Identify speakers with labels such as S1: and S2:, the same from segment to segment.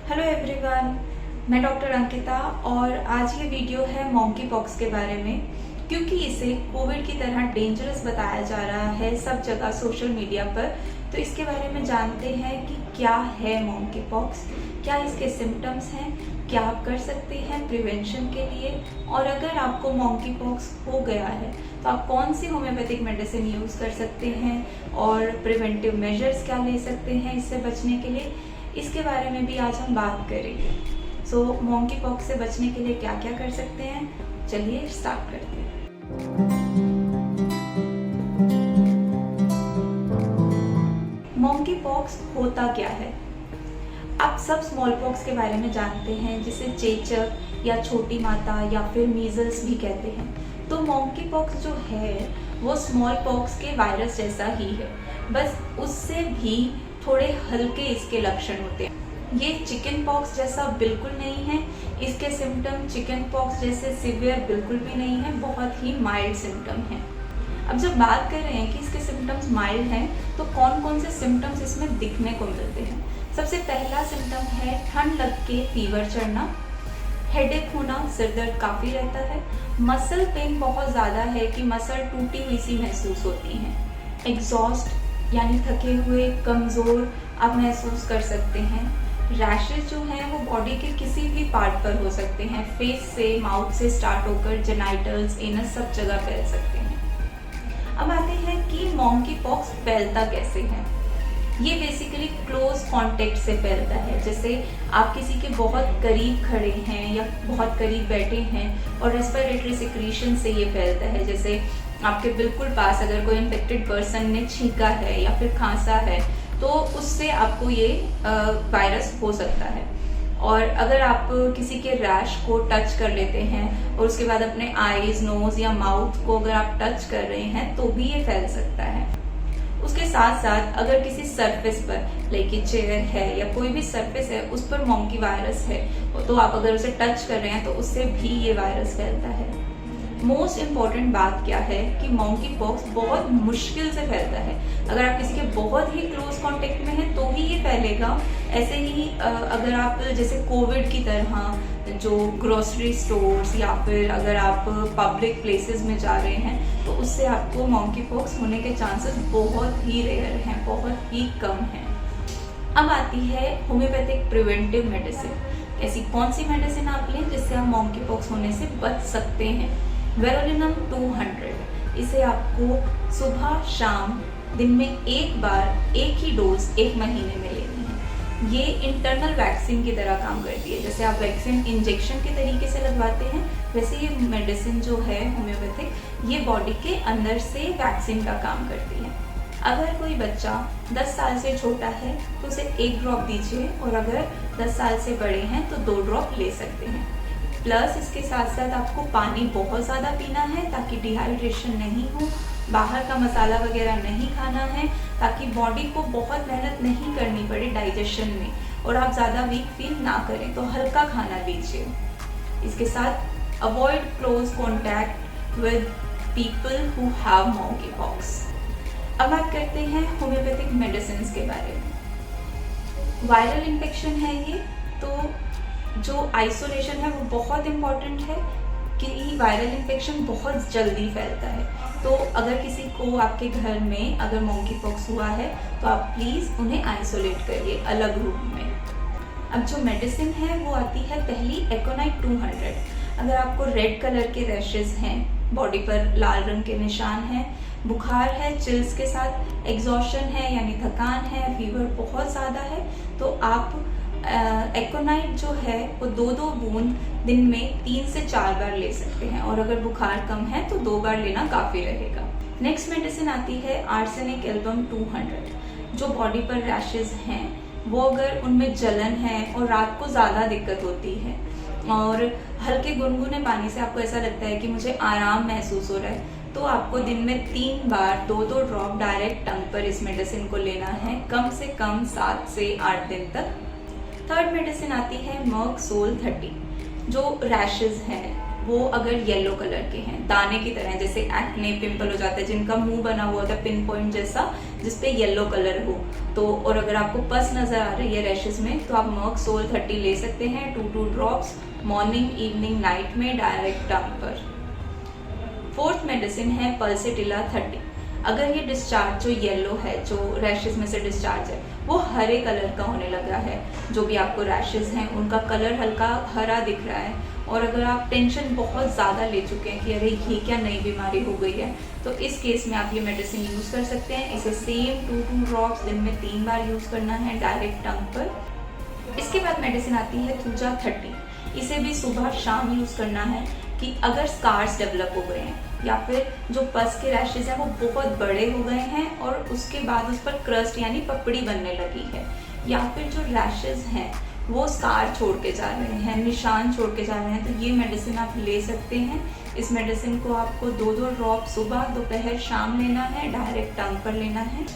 S1: Hello everyone, मैं doctor Ankita और आज ये वीडियो है मॉन्की पॉक्स के बारे में। क्योंकि इसे कोविड की तरह डेंजरस बताया जा रहा है सब जगह सोशल मीडिया पर, तो इसके बारे में जानते हैं कि क्या है मॉन्की पॉक्स, क्या इसके सिम्टम्स हैं, क्या आप कर सकते हैं प्रिवेंशन के लिए, और अगर आपको मॉन्की पॉक्स हो गया है तो आप कौन सी होम्योपैथिक मेडिसिन यूज़ कर सकते हैं और प्रिवेंटिव मेजर्स क्या ले सकते हैं इससे बचने के लिए, इसके बारे में भी आज हम बात करेंगे। सो मॉन्की पॉक्स से बचने के लिए क्या क्या कर सकते हैं, चलिए स्टार्ट करते हैं। मॉन्की पॉक्स होता क्या है? आप सब स्मॉल पॉक्स के बारे में जानते हैं, जिसे चेचक या छोटी माता या फिर मीजल्स भी कहते हैं। तो मॉन्की पॉक्स जो है वो स्मॉल पॉक्स के वायरस जैसा ही है, बस उससे भी थोड़े हल्के इसके लक्षण होते हैं। ये चिकन पॉक्स जैसा बिल्कुल नहीं है, इसके सिम्टम चिकन पॉक्स जैसे सिवियर बिल्कुल भी नहीं है, बहुत ही माइल्ड सिम्टम है। अब जब बात कर रहे हैं कि इसके सिम्टम्स माइल्ड हैं, तो कौन कौन से सिम्टम्स इसमें दिखने को मिलते हैं? सबसे पहला सिम्टम है ठंड लग के फीवर चढ़ना, हेडेक होना, सिर दर्द काफ़ी रहता है, मसल पेन बहुत ज़्यादा है कि मसल टूटी हुई सी महसूस होती है, एग्जॉस्ट यानी थके हुए कमज़ोर आप महसूस कर सकते हैं, रैशेज जो हैं वो बॉडी के किसी भी पार्ट पर हो सकते हैं, फेस से माउथ से स्टार्ट होकर जेनाइटल्स एनस सब जगह फैल सकते हैं। अब आते हैं कि मॉन्की पॉक्स फैलता कैसे है। ये बेसिकली क्लोज कांटेक्ट से फैलता है, जैसे आप किसी के बहुत करीब खड़े हैं या बहुत करीब बैठे हैं और रेस्पिरेटरी सिक्रीशन से ये फैलता है, जैसे आपके बिल्कुल पास अगर कोई इन्फेक्टेड पर्सन ने छींका है या फिर खांसा है तो उससे आपको ये वायरस हो सकता है। और अगर आप किसी के रैश को टच कर लेते हैं और उसके बाद अपने आईज, नोज या माउथ को अगर आप टच कर रहे हैं तो भी ये फैल सकता है। उसके साथ साथ अगर किसी सरफेस पर लाइक चेयर है या कोई भी सरफेस है उस पर मॉन्की वायरस है तो आप अगर उसे टच कर रहे हैं तो उससे भी ये वायरस फैलता है। मोस्ट इम्पॉर्टेंट बात क्या है कि मॉन्की पॉक्स बहुत मुश्किल से फैलता है। अगर आप किसी के बहुत ही क्लोज कांटेक्ट में हैं तो ही ये फैलेगा। ऐसे ही अगर आप जैसे कोविड की तरह जो ग्रोसरी स्टोर्स या फिर अगर आप पब्लिक प्लेसेस में जा रहे हैं तो उससे आपको मॉन्की पॉक्स होने के चांसेस बहुत ही रेयर हैं, बहुत ही कम हैं। अब आती है होम्योपैथिक प्रिवेंटिव मेडिसिन। ऐसी कौन सी मेडिसिन आप लें जिससे आप मॉन्की पॉक्स होने से बच सकते हैं? वेरोलिनम 200, इसे आपको सुबह शाम दिन में एक बार एक ही डोज 1 महीने में लेनी है। ये इंटरनल वैक्सीन की तरह काम करती है, जैसे आप वैक्सीन इंजेक्शन के तरीके से लगवाते हैं वैसे ये मेडिसिन जो है होम्योपैथिक ये बॉडी के अंदर से वैक्सीन का काम करती है। अगर कोई बच्चा 10 साल से छोटा है तो उसे 1 ड्रॉप दीजिए और अगर 10 साल से बड़े हैं तो 2 ड्रॉप ले सकते हैं। प्लस इसके साथ साथ आपको पानी बहुत ज़्यादा पीना है ताकि डिहाइड्रेशन नहीं हो, बाहर का मसाला वगैरह नहीं खाना है ताकि बॉडी को बहुत मेहनत नहीं करनी पड़े डाइजेशन में और आप ज़्यादा वीक फील ना करें, तो हल्का खाना दीजिए। इसके साथ avoid close contact with people who have monkey pox. अब बात करते हैं होम्योपैथिक मेडिसिन के बारे में। वायरल इन्फेक्शन है ये, तो जो आइसोलेशन है वो बहुत इम्पॉर्टेंट है कि वायरल इन्फेक्शन बहुत जल्दी फैलता है। तो अगर किसी को आपके घर में अगर मॉन्की पॉक्स हुआ है तो आप प्लीज़ उन्हें आइसोलेट करिए अलग रूम में। अब जो मेडिसिन है वो आती है पहली एकोनाइट 200। अगर आपको रेड कलर के रैशेज हैं, बॉडी पर लाल रंग के निशान हैं, बुखार है चिल्स के साथ, एग्जॉशन है यानी थकान है, फीवर बहुत ज़्यादा है, तो आप एकोनाइट जो है वो 2-2 बूंद दिन में 3 से 4 बार ले सकते हैं और अगर बुखार कम है तो 2 बार लेना काफ़ी रहेगा। नेक्स्ट मेडिसिन आती है आर्सेनिक एल्बम 200। जो बॉडी पर रैशेज हैं वो अगर उनमें जलन है और रात को ज़्यादा दिक्कत होती है और हल्के गुनगुने पानी से आपको ऐसा लगता है कि मुझे आराम महसूस हो रहा है, तो आपको दिन में 3 बार 2-2 ड्रॉप डायरेक्ट टंग पर इस मेडिसिन को लेना है, कम से कम 7 से 8 दिन तक। थर्ड मेडिसिन आती है मर्क सोल 30। जो रैशेज हैं वो अगर येलो कलर के हैं, दाने की तरह, जैसे एक्ने पिंपल हो जाता है, जिनका मुंह बना हुआ होता है पिन पॉइंट जैसा, जिसपे येलो कलर हो तो, और अगर आपको पस नजर आ रही है रैशेज में, तो आप मर्क सोल 30 ले सकते हैं, 2 ड्रॉप्स मॉर्निंग इवनिंग नाइट में डायरेक्ट टंग पर। फोर्थ मेडिसिन है पल्सेटिला 30। अगर ये डिस्चार्ज जो येलो है, जो रैशेज में से डिस्चार्ज है, वो हरे कलर का होने लगा है, जो भी आपको रैशेज हैं उनका कलर हल्का हरा दिख रहा है, और अगर आप टेंशन बहुत ज़्यादा ले चुके हैं कि अरे ये क्या नई बीमारी हो गई है, तो इस केस में आप ये मेडिसिन यूज़ कर सकते हैं। इसे सेम 2 ड्रॉप्स दिन में 3 बार यूज़ करना है डायरेक्ट टंग पर। इसके बाद मेडिसिन आती है थूजा 30। इसे भी सुबह शाम यूज़ करना है कि अगर स्कार्स डेवलप हो गए हैं या फिर जो पस के रैशेज हैं वो बहुत बड़े हो गए हैं और उसके बाद उस पर क्रस्ट यानी पपड़ी बनने लगी है, या फिर जो रैशेज हैं वो स्कार छोड़ के जा रहे हैं, निशान छोड़ के जा रहे हैं, तो ये मेडिसिन आप ले सकते हैं। इस मेडिसिन को आपको 2 ड्रॉप सुबह दोपहर शाम लेना है, डायरेक्ट टंग पर लेना है।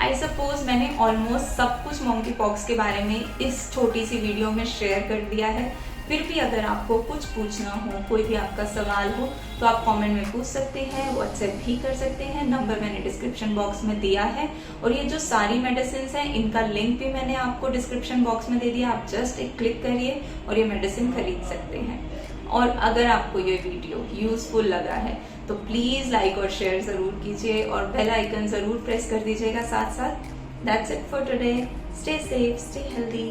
S1: आई सपोज मैंने ऑलमोस्ट सब कुछ मंकी पॉक्स के बारे में इस छोटी सी वीडियो में शेयर कर दिया है। फिर भी अगर आपको कुछ पूछना हो, कोई भी आपका सवाल हो, तो आप कमेंट में पूछ सकते हैं, व्हाट्सएप भी कर सकते हैं। नंबर मैंने डिस्क्रिप्शन बॉक्स में दिया है, और ये जो सारी मेडिसिन हैं इनका लिंक भी मैंने आपको डिस्क्रिप्शन बॉक्स में दे दिया। आप जस्ट एक क्लिक करिए और ये मेडिसिन खरीद सकते हैं। और अगर आपको ये वीडियो यूजफुल लगा है तो प्लीज लाइक और शेयर जरूर कीजिए, और बेल आइकन जरूर प्रेस कर दीजिएगा साथ साथ। That's it for today. Stay safe, stay healthy.